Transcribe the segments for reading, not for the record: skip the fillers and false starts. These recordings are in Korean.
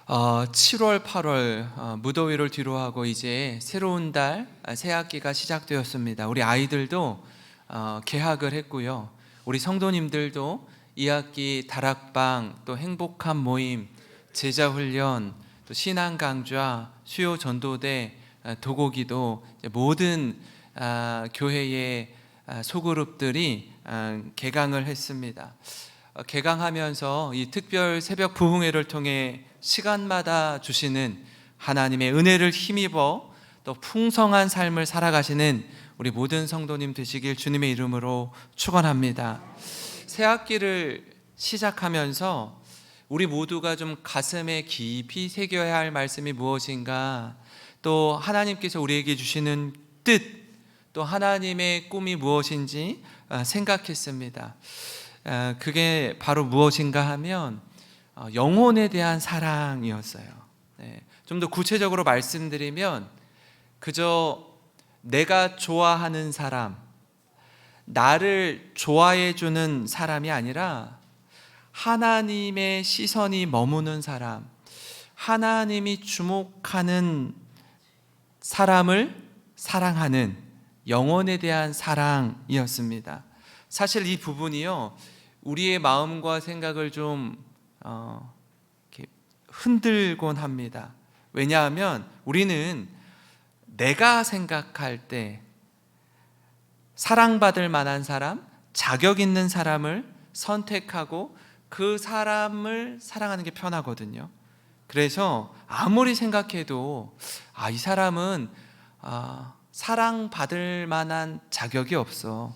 7월, 8월 무더위를 뒤로하고 이제 새로운 달 새 학기가 시작되었습니다. 우리 아이들도 개학을 했고요. 우리 성도님들도 이 학기 다락방, 또 행복한 모임, 제자훈련, 또 신앙 강좌, 수요 전도대, 도고기도 모든 교회의 소그룹들이 개강을 했습니다. 개강하면서 이 특별 새벽 부흥회를 통해 시간마다 주시는 하나님의 은혜를 힘입어 또 풍성한 삶을 살아가시는 우리 모든 성도님 되시길 주님의 이름으로 축원합니다. 새 학기를 시작하면서 우리 모두가 좀 가슴에 깊이 새겨야 할 말씀이 무엇인가, 또 하나님께서 우리에게 주시는 뜻, 또 하나님의 꿈이 무엇인지 생각했습니다. 그게 바로 무엇인가 하면 영혼에 대한 사랑이었어요. 좀 더 구체적으로 말씀드리면 그저 내가 좋아하는 사람, 나를 좋아해 주는 사람이 아니라 하나님의 시선이 머무는 사람, 하나님이 주목하는 사람을 사랑하는 영혼에 대한 사랑이었습니다. 사실 이 부분이요, 우리의 마음과 생각을 좀 이렇게 흔들곤 합니다. 왜냐하면 우리는 내가 생각할 때 사랑받을 만한 사람, 자격 있는 사람을 선택하고 그 사람을 사랑하는 게 편하거든요. 그래서 아무리 생각해도 이 사람은 사랑받을 만한 자격이 없어,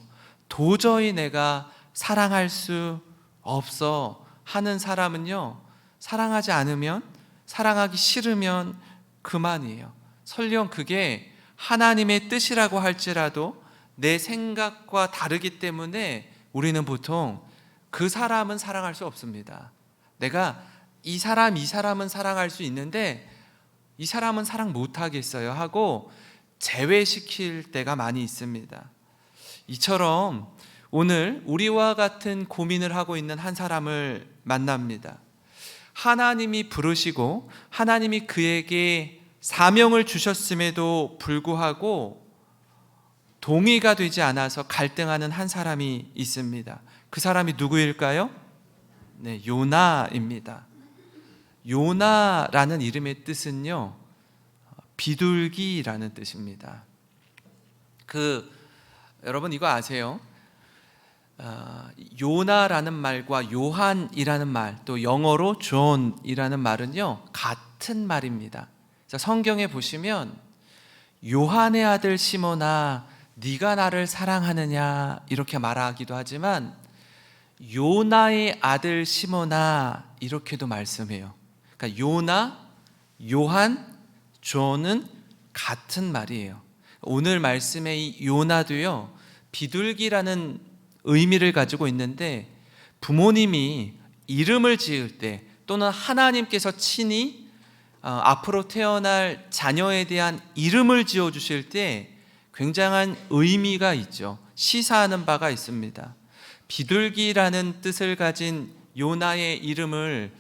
도저히 내가 사랑할 수 없어 하는 사람은요, 사랑하지 않으면, 사랑하기 싫으면 그만이에요. 설령 그게 하나님의 뜻이라고 할지라도 내 생각과 다르기 때문에 우리는 보통 그 사람은 사랑할 수 없습니다. 내가 이 사람은 사랑할 수 있는데 이 사람은 사랑 못하겠어요 하고 제외시킬 때가 많이 있습니다. 이처럼 오늘 우리와 같은 고민을 하고 있는 한 사람을 만납니다. 하나님이 부르시고 하나님이 그에게 사명을 주셨음에도 불구하고 동의가 되지 않아서 갈등하는 한 사람이 있습니다. 그 사람이 누구일까요? 네, 요나입니다. 요나라는 이름의 뜻은요, 비둘기라는 뜻입니다. 여러분 이거 아세요? 요나라는 말과 요한이라는 말, 또 영어로 존이라는 말은요, 같은 말입니다. 성경에 보시면 요한의 아들 시몬아 네가 나를 사랑하느냐 이렇게 말하기도 하지만 요나의 아들 시몬아 이렇게도 말씀해요. 그러니까 요나, 요한, 존은 같은 말이에요. 오늘 말씀의 이 요나도요, 비둘기라는 의미를 가지고 있는데 부모님이 이름을 지을 때 또는 하나님께서 친히 앞으로 태어날 자녀에 대한 이름을 지어주실 때 굉장한 의미가 있죠. 시사하는 바가 있습니다. 비둘기라는 뜻을 가진 요나의 이름을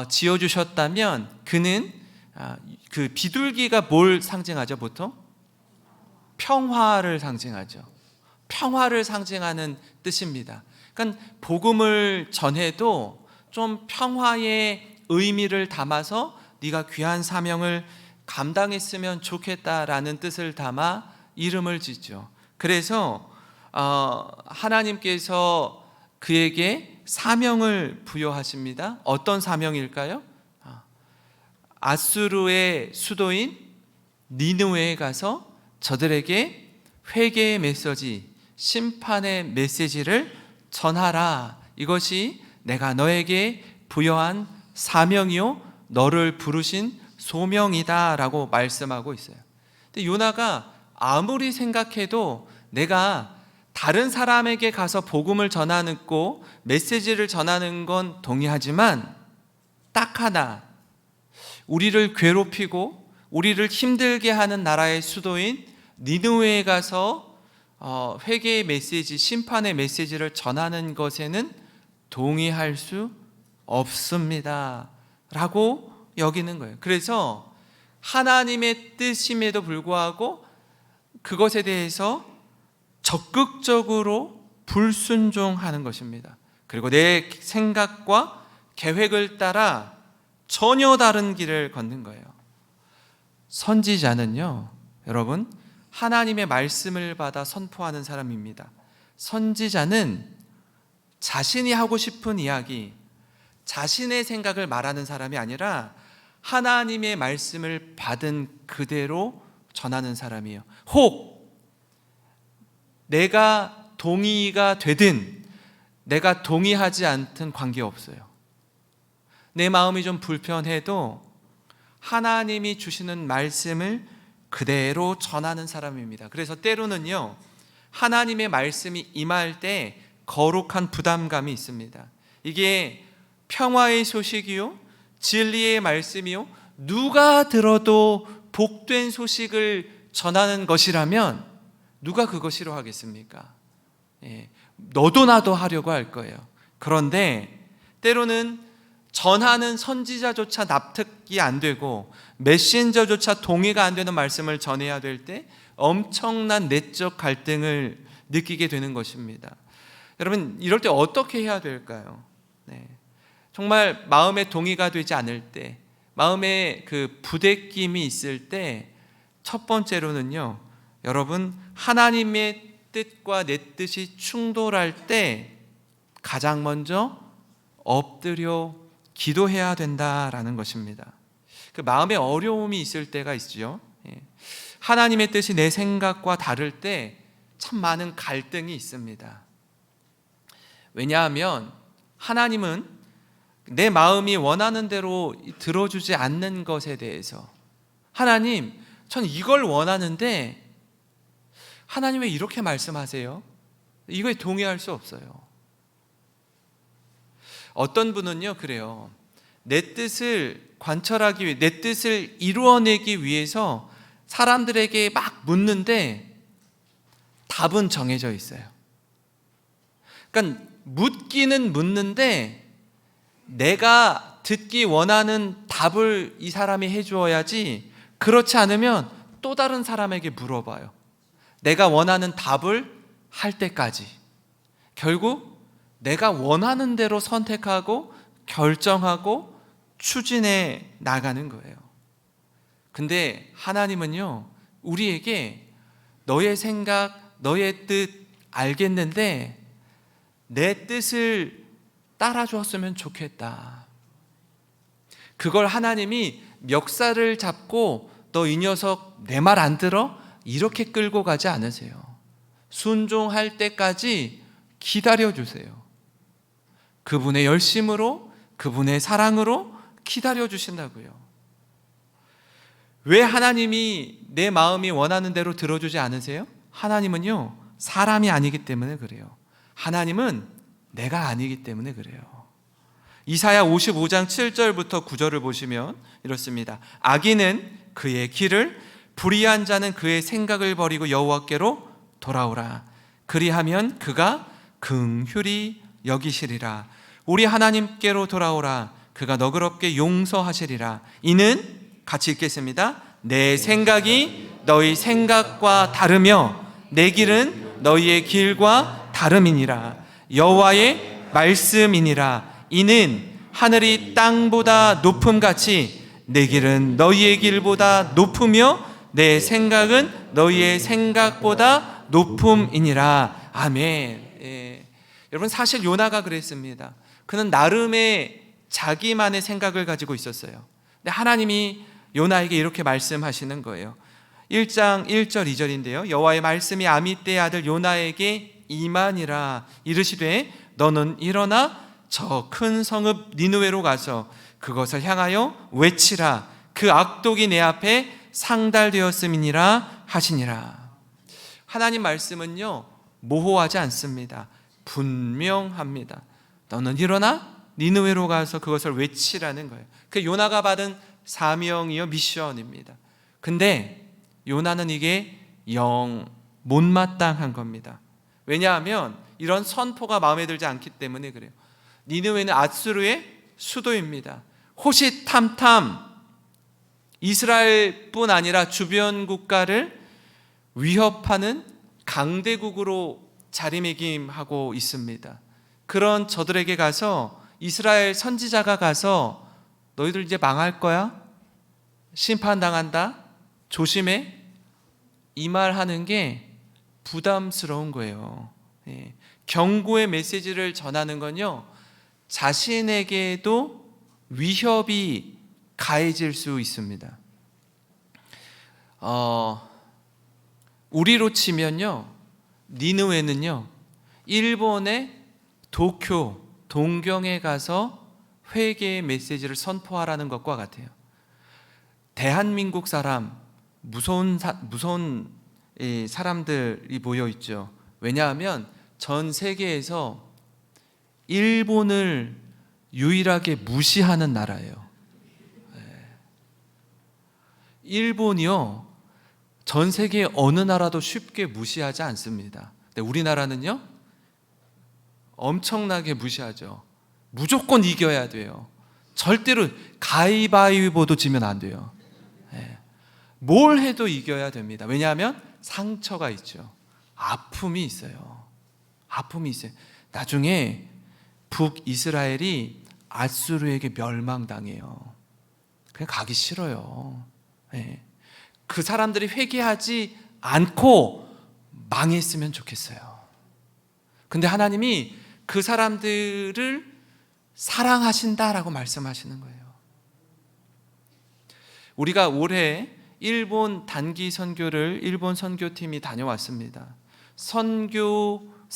지어주셨다면 그는 그 비둘기가 뭘 상징하죠? 보통? 평화를 상징하죠. 평화를 상징하는 뜻입니다. 그러니까 복음을 전해도 좀 평화의 의미를 담아서 네가 귀한 사명을 감당했으면 좋겠다라는 뜻을 담아 이름을 짓죠. 그래서 하나님께서 그에게 사명을 부여하십니다. 어떤 사명일까요? 아수르의 수도인 니느웨에 가서 저들에게 회개의 메시지, 심판의 메시지를 전하라. 이것이 내가 너에게 부여한 사명이요 너를 부르신 소명이다 라고 말씀하고 있어요. 근데 요나가 아무리 생각해도 내가 다른 사람에게 가서 복음을 전하고 메시지를 전하는 건 동의하지만 딱 하나, 우리를 괴롭히고 우리를 힘들게 하는 나라의 수도인 니느웨에 가서 회개의 메시지, 심판의 메시지를 전하는 것에는 동의할 수 없습니다 라고 여기는 거예요. 그래서 하나님의 뜻임에도 불구하고 그것에 대해서 적극적으로 불순종하는 것입니다. 그리고 내 생각과 계획을 따라 전혀 다른 길을 걷는 거예요. 선지자는요, 여러분, 하나님의 말씀을 받아 선포하는 사람입니다. 선지자는 자신이 하고 싶은 이야기, 자신의 생각을 말하는 사람이 아니라 하나님의 말씀을 받은 그대로 전하는 사람이에요. 혹 내가 동의가 되든 내가 동의하지 않든 관계없어요. 내 마음이 좀 불편해도 하나님이 주시는 말씀을 그대로 전하는 사람입니다. 그래서 때로는요, 하나님의 말씀이 임할 때 거룩한 부담감이 있습니다. 이게 평화의 소식이요, 진리의 말씀이요, 누가 들어도 복된 소식을 전하는 것이라면 누가 그거 싫어하겠습니까? 너도 나도 하려고 할 거예요. 그런데 때로는 전하는 선지자조차 납득이 안 되고 메신저조차 동의가 안 되는 말씀을 전해야 될 때 엄청난 내적 갈등을 느끼게 되는 것입니다. 여러분, 이럴 때 어떻게 해야 될까요? 정말 마음에 동의가 되지 않을 때, 마음에 그 부대낌이 있을 때 첫 번째로는요, 여러분, 하나님의 뜻과 내 뜻이 충돌할 때 가장 먼저 엎드려 기도해야 된다라는 것입니다. 그 마음에 어려움이 있을 때가 있죠. 하나님의 뜻이 내 생각과 다를 때 참 많은 갈등이 있습니다. 왜냐하면 하나님은 내 마음이 원하는 대로 들어주지 않는 것에 대해서, 하나님, 전 이걸 원하는데 하나님 왜 이렇게 말씀하세요? 이거에 동의할 수 없어요. 어떤 분은요, 그래요. 내 뜻을 관철하기 위해, 내 뜻을 이루어내기 위해서 사람들에게 막 묻는데 답은 정해져 있어요. 그러니까 묻기는 묻는데 내가 듣기 원하는 답을 이 사람이 해주어야지, 그렇지 않으면 또 다른 사람에게 물어봐요. 내가 원하는 답을 할 때까지. 결국 내가 원하는 대로 선택하고 결정하고 추진해 나가는 거예요. 근데 하나님은요, 우리에게 너의 생각, 너의 뜻 알겠는데 내 뜻을 따라주었으면 좋겠다. 그걸 하나님이 멱살을 잡고 너 이 녀석 내 말 안 들어? 이렇게 끌고 가지 않으세요. 순종할 때까지 기다려주세요. 그분의 열심으로, 그분의 사랑으로 기다려주신다고요. 왜 하나님이 내 마음이 원하는 대로 들어주지 않으세요? 하나님은요, 사람이 아니기 때문에 그래요. 하나님은 내가 아니기 때문에 그래요. 이사야 55장 7절부터 9절을 보시면 이렇습니다. 악인은 그의 길을, 불의한 자는 그의 생각을 버리고 여호와께로 돌아오라. 그리하면 그가 긍휼히 여기시리라. 우리 하나님께로 돌아오라. 그가 너그럽게 용서하시리라. 이는, 같이 읽겠습니다. 내 생각이 너희 생각과 다르며 내 길은 너희의 길과 다름이니라. 여호와의 말씀이니라. 이는 하늘이 땅보다 높음같이 내 길은 너희의 길보다 높으며 내 생각은 너희의 생각보다 높음이니라. 아멘. 여러분, 사실 요나가 그랬습니다. 그는 나름의 자기만의 생각을 가지고 있었어요. 근데 하나님이 요나에게 이렇게 말씀하시는 거예요. 1장 1절 2절인데요. 여호와의 말씀이 아미떼의 아들 요나에게 임하니라. 이르시되 너는 일어나 저 큰 성읍 니느웨로 가서 그것을 향하여 외치라. 그 악독이 내 앞에 상달되었음이니라 하시니라. 하나님 말씀은요, 모호하지 않습니다. 분명합니다. 너는 일어나 니느웨로 가서 그것을 외치라는 거예요. 그 요나가 받은 사명이요, 미션입니다. 근데 요나는 이게 영 못마땅한 겁니다. 왜냐하면 이런 선포가 마음에 들지 않기 때문에 그래요. 니느웨는 아수르의 수도입니다. 호시탐탐 이스라엘뿐 아니라 주변 국가를 위협하는 강대국으로 자리매김하고 있습니다. 그런 저들에게 가서 이스라엘 선지자가 가서 너희들 이제 망할 거야? 심판당한다? 조심해? 이 말하는 게 부담스러운 거예요. 예. 경고의 메시지를 전하는 건요, 자신에게도 위협이 가해질 수 있습니다. 우리로 치면요, 니느웨는요, 일본의 도쿄, 동경에 가서 회개의 메시지를 선포하라는 것과 같아요. 대한민국 사람, 무서운 사람들이 모여 있죠. 왜냐하면 전 세계에서 일본을 유일하게 무시하는 나라예요. 일본이요, 전 세계 어느 나라도 쉽게 무시하지 않습니다. 근데 우리나라는요, 엄청나게 무시하죠. 무조건 이겨야 돼요. 절대로 가위바위보도 지면 안 돼요. 뭘 해도 이겨야 됩니다. 왜냐하면 상처가 있죠. 아픔이 있어요. 아픔이 있어요. 나중에 북이스라엘이 아수르에게 멸망당해요. 그냥 가기 싫어요. 그 사람들이 회개하지 않고 망했으면 좋겠어요. 근데 하나님이 그 사람들을 사랑하신다라고 말씀하시는 거예요. 우리가 올해 일본 단기 선교를 일본 선교팀이 다녀왔습니다. 선교사의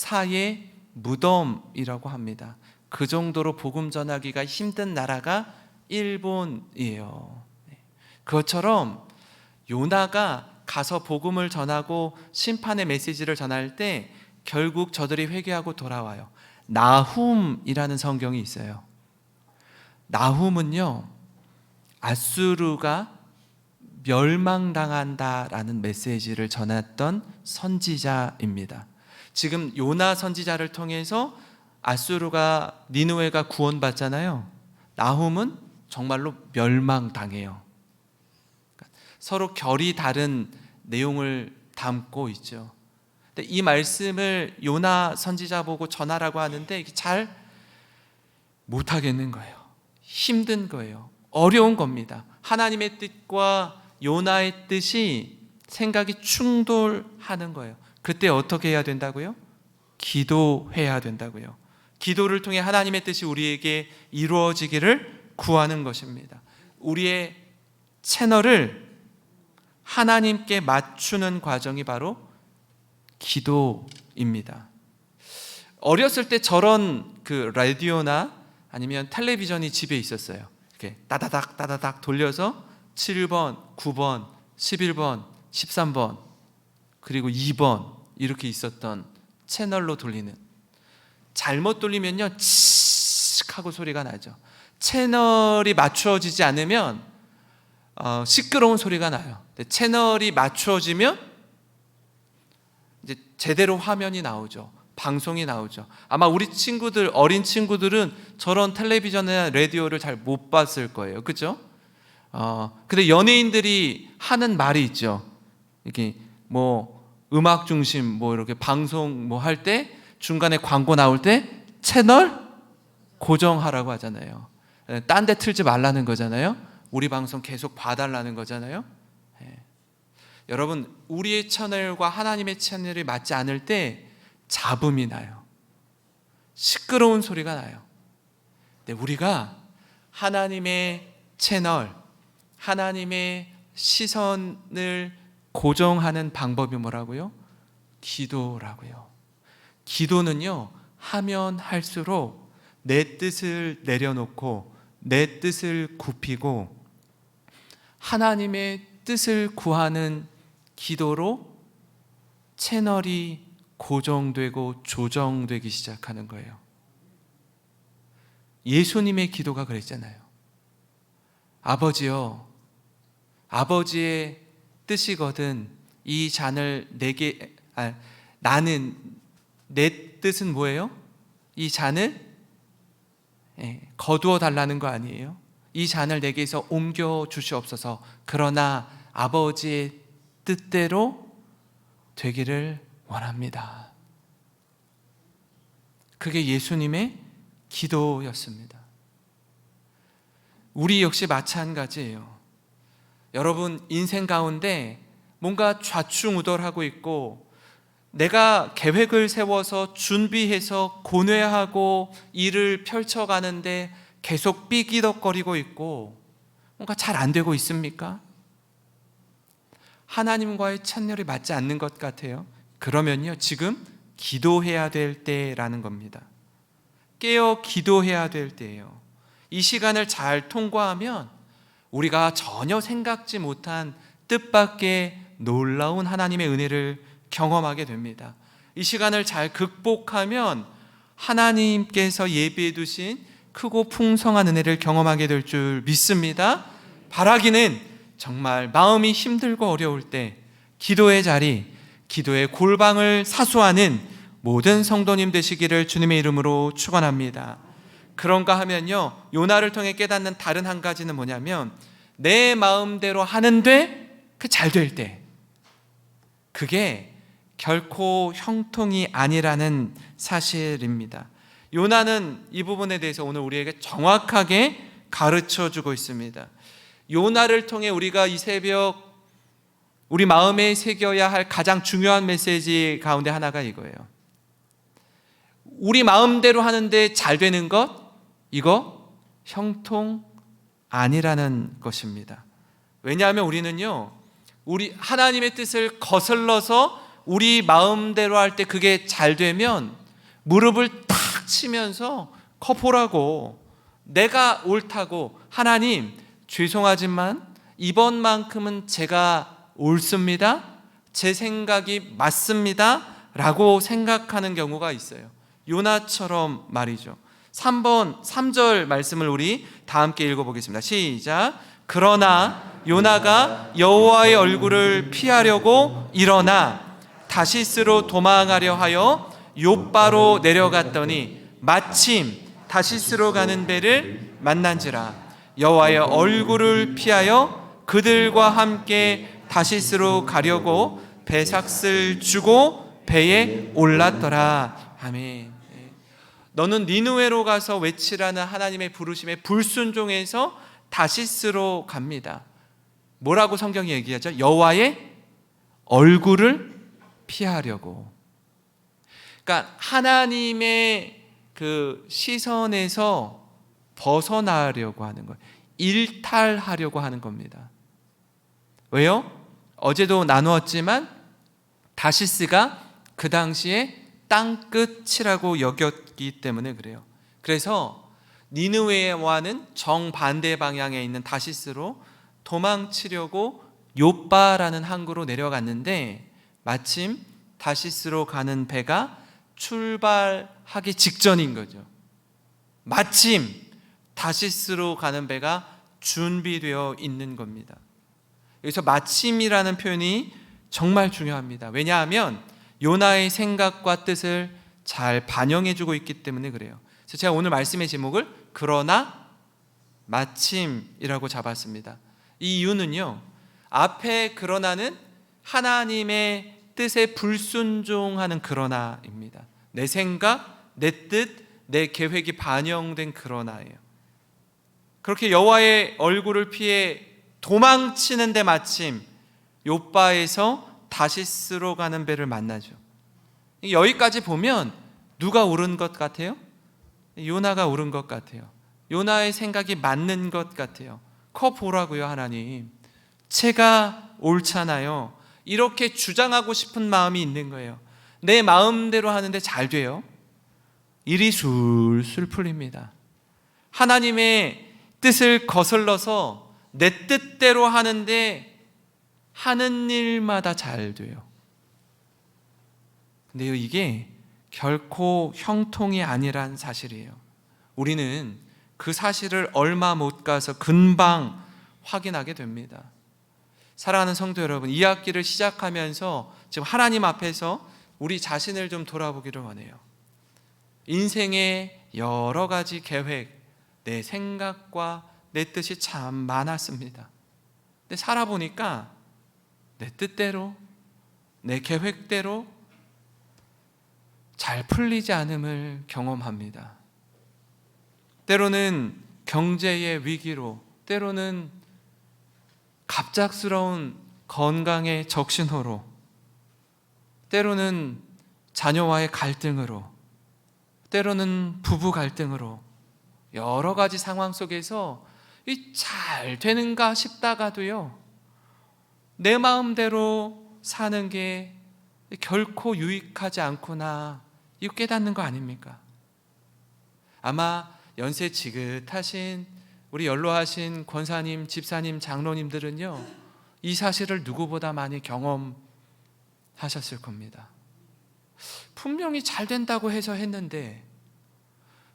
무덤이라고 합니다. 그 정도로 복음 전하기가 힘든 나라가 일본이에요. 그것처럼 요나가 가서 복음을 전하고 심판의 메시지를 전할 때 결국 저들이 회개하고 돌아와요. 나훔이라는 성경이 있어요. 나훔은요, 아수르가 멸망당한다라는 메시지를 전했던 선지자입니다. 지금 요나 선지자를 통해서 아수르가, 니느웨가 구원받잖아요. 나훔은 정말로 멸망당해요. 서로 결이 다른 내용을 담고 있죠. 근데 이 말씀을 요나 선지자 보고 전하라고 하는데 잘 못하겠는 거예요. 힘든 거예요. 어려운 겁니다. 하나님의 뜻과 요나의 뜻이 생각이 충돌하는 거예요. 그때 어떻게 해야 된다고요? 기도해야 된다고요. 기도를 통해 하나님의 뜻이 우리에게 이루어지기를 구하는 것입니다. 우리의 채널을 하나님께 맞추는 과정이 바로 기도입니다. 어렸을 때 저런 그 라디오나 아니면 텔레비전이 집에 있었어요. 이렇게 따다닥 따다닥 돌려서 7번, 9번, 11번, 13번, 그리고 2번 이렇게 있었던 채널로 돌리는. 잘못 돌리면요, 치익 하고 소리가 나죠. 채널이 맞추어지지 않으면 시끄러운 소리가 나요. 채널이 맞추어지면 이제 제대로 화면이 나오죠. 방송이 나오죠. 아마 우리 친구들, 어린 친구들은 저런 텔레비전이나 라디오를 잘 못 봤을 거예요. 그죠? 근데 연예인들이 하는 말이 있죠. 이렇게 뭐 음악 중심 뭐 이렇게 방송 뭐 할 때 중간에 광고 나올 때 채널 고정하라고 하잖아요. 딴 데 틀지 말라는 거잖아요. 우리 방송 계속 봐달라는 거잖아요. 여러분, 우리의 채널과 하나님의 채널이 맞지 않을 때 잡음이 나요. 시끄러운 소리가 나요. 근데 우리가 하나님의 채널, 하나님의 시선을 고정하는 방법이 뭐라고요? 기도라고요. 기도는요, 하면 할수록 내 뜻을 내려놓고 내 뜻을 굽히고 하나님의 뜻을 구하는 기도로 채널이 고정되고 조정되기 시작하는 거예요. 예수님의 기도가 그랬잖아요. 아버지요, 아버지의 뜻이거든 이 잔을 내게, 나는, 내 뜻은 뭐예요? 이 잔을 거두어 달라는 거 아니에요? 이 잔을 내게서 옮겨 주시옵소서. 그러나 아버지의 뜻대로 되기를 원합니다. 그게 예수님의 기도였습니다. 우리 역시 마찬가지예요. 여러분, 인생 가운데 뭔가 좌충우돌하고 있고, 내가 계획을 세워서 준비해서 고뇌하고 일을 펼쳐가는데 계속 삐기덕거리고 있고 뭔가 잘 안 되고 있습니까? 하나님과의 찬열이 맞지 않는 것 같아요. 그러면요, 지금 기도해야 될 때라는 겁니다. 깨어 기도해야 될 때예요. 이 시간을 잘 통과하면 우리가 전혀 생각지 못한 뜻밖의 놀라운 하나님의 은혜를 경험하게 됩니다. 이 시간을 잘 극복하면 하나님께서 예비해 두신 크고 풍성한 은혜를 경험하게 될 줄 믿습니다. 바라기는 정말 마음이 힘들고 어려울 때 기도의 자리, 기도의 골방을 사수하는 모든 성도님 되시기를 주님의 이름으로 축원합니다. 그런가 하면요, 요나를 통해 깨닫는 다른 한 가지는 뭐냐면, 내 마음대로 하는데 그 잘 될 때, 그게 결코 형통이 아니라는 사실입니다. 요나는 이 부분에 대해서 오늘 우리에게 정확하게 가르쳐 주고 있습니다. 요나를 통해 우리가 이 새벽 우리 마음에 새겨야 할 가장 중요한 메시지 가운데 하나가 이거예요. 우리 마음대로 하는데 잘 되는 것, 이거 형통 아니라는 것입니다. 왜냐하면 우리는요, 우리 하나님의 뜻을 거슬러서 우리 마음대로 할 때 그게 잘 되면 무릎을 탁 치면서 커포라고, 내가 옳다고, 하나님 죄송하지만 이번만큼은 제가 옳습니다, 제 생각이 맞습니다 라고 생각하는 경우가 있어요. 요나처럼 말이죠. 3절 말씀을 우리 다 함께 읽어보겠습니다. 시작. 그러나 요나가 여호와의 얼굴을 피하려고 일어나 다시스로 도망하려 하여 욥바로 내려갔더니 마침 다시스로 가는 배를 만난지라. 여호와의 얼굴을 피하여 그들과 함께 다시스로 가려고 배삭을 주고 배에 올랐더라. 아멘. 너는 니느웨로 가서 외치라는 하나님의 부르심에 불순종해서 다시스로 갑니다. 뭐라고 성경이 얘기하죠? 여호와의 얼굴을 피하려고. 그러니까 하나님의 그 시선에서 벗어나려고 하는 거예요. 일탈하려고 하는 겁니다. 왜요? 어제도 나누었지만 다시스가 그 당시에 땅끝이라고 여겼기 때문에 그래요. 그래서 니느웨와는 정반대 방향에 있는 다시스로 도망치려고 욥바라는 항구로 내려갔는데, 마침 다시스로 가는 배가 출발하기 직전인 거죠. 마침 다시스로 가는 배가 준비되어 있는 겁니다. 여기서 마침이라는 표현이 정말 중요합니다. 왜냐하면 요나의 생각과 뜻을 잘 반영해주고 있기 때문에 그래요. 그래서 제가 오늘 말씀의 제목을 그러나 마침이라고 잡았습니다. 이 이유는요, 앞에 그러나는 하나님의 뜻에 불순종하는 그러나입니다. 내 생각, 내 뜻, 내 계획이 반영된 그러나예요. 그렇게 여호와의 얼굴을 피해 도망치는데 마침 욥바에서 다시스로 가는 배를 만나죠. 여기까지 보면 누가 옳은 것 같아요? 요나가 옳은 것 같아요. 요나의 생각이 맞는 것 같아요. 커 보라고요, 하나님. 제가 옳잖아요. 이렇게 주장하고 싶은 마음이 있는 거예요. 내 마음대로 하는데 잘 돼요. 일이 술술 풀립니다. 하나님의 뜻을 거슬러서 내 뜻대로 하는데 하는 일마다 잘 돼요. 근데요, 이게 결코 형통이 아니란 사실이에요. 우리는 그 사실을 얼마 못 가서 금방 확인하게 됩니다. 사랑하는 성도 여러분, 이 학기를 시작하면서 지금 하나님 앞에서 우리 자신을 좀 돌아보기를 원해요. 인생의 여러 가지 계획, 내 생각과 내 뜻이 참 많았습니다. 근데 살아보니까 내 뜻대로, 내 계획대로 잘 풀리지 않음을 경험합니다. 때로는 경제의 위기로, 때로는 갑작스러운 건강의 적신호로, 때로는 자녀와의 갈등으로, 때로는 부부 갈등으로 여러 가지 상황 속에서 잘 되는가 싶다가도요, 내 마음대로 사는 게 결코 유익하지 않구나, 이거 깨닫는 거 아닙니까? 아마 연세 지긋하신 우리 연로하신 권사님, 집사님, 장로님들은요, 이 사실을 누구보다 많이 경험하셨을 겁니다. 분명히 잘 된다고 해서 했는데,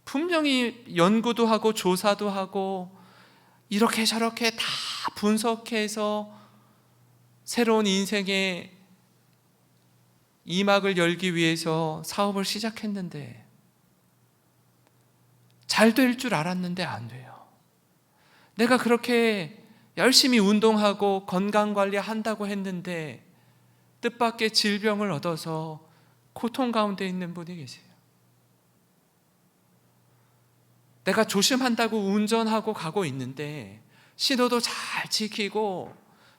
분명히 연구도 하고 조사도 하고 이렇게 저렇게 다 분석해서 새로운 인생의 이막을 열기 위해서 사업을 시작했는데 잘 될 줄 알았는데 안 돼요. 내가 그렇게 열심히 운동하고 건강관리 한다고 했는데 뜻밖의 질병을 얻어서 고통 가운데 있는 분이 계세요. 내가 조심한다고 운전하고 가고 있는데 신호도 잘 지키고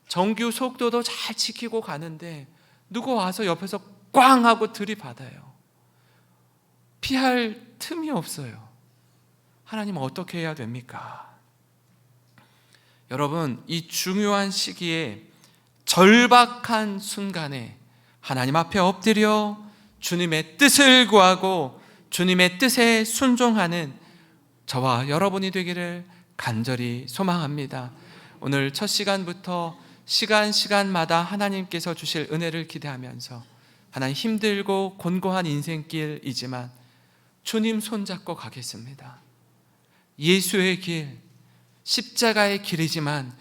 정규 속도도 잘 지키고 가는데 누구 와서 옆에서 꽝 하고 들이받아요. 피할 틈이 없어요. 하나님 어떻게 해야 됩니까? 여러분, 이 중요한 시기에 절박한 순간에 하나님 앞에 엎드려 주님의 뜻을 구하고 주님의 뜻에 순종하는 저와 여러분이 되기를 간절히 소망합니다. 오늘 첫 시간부터 시간마다 하나님께서 주실 은혜를 기대하면서, 하나님 힘들고 곤고한 인생길이지만 주님 손잡고 가겠습니다. 예수의 길, 십자가의 길이지만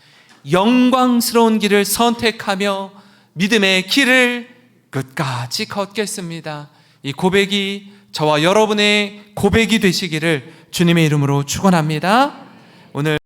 영광스러운 길을 선택하며 믿음의 길을 끝까지 걷겠습니다. 이 고백이 저와 여러분의 고백이 되시기를 주님의 이름으로 축원합니다. 오늘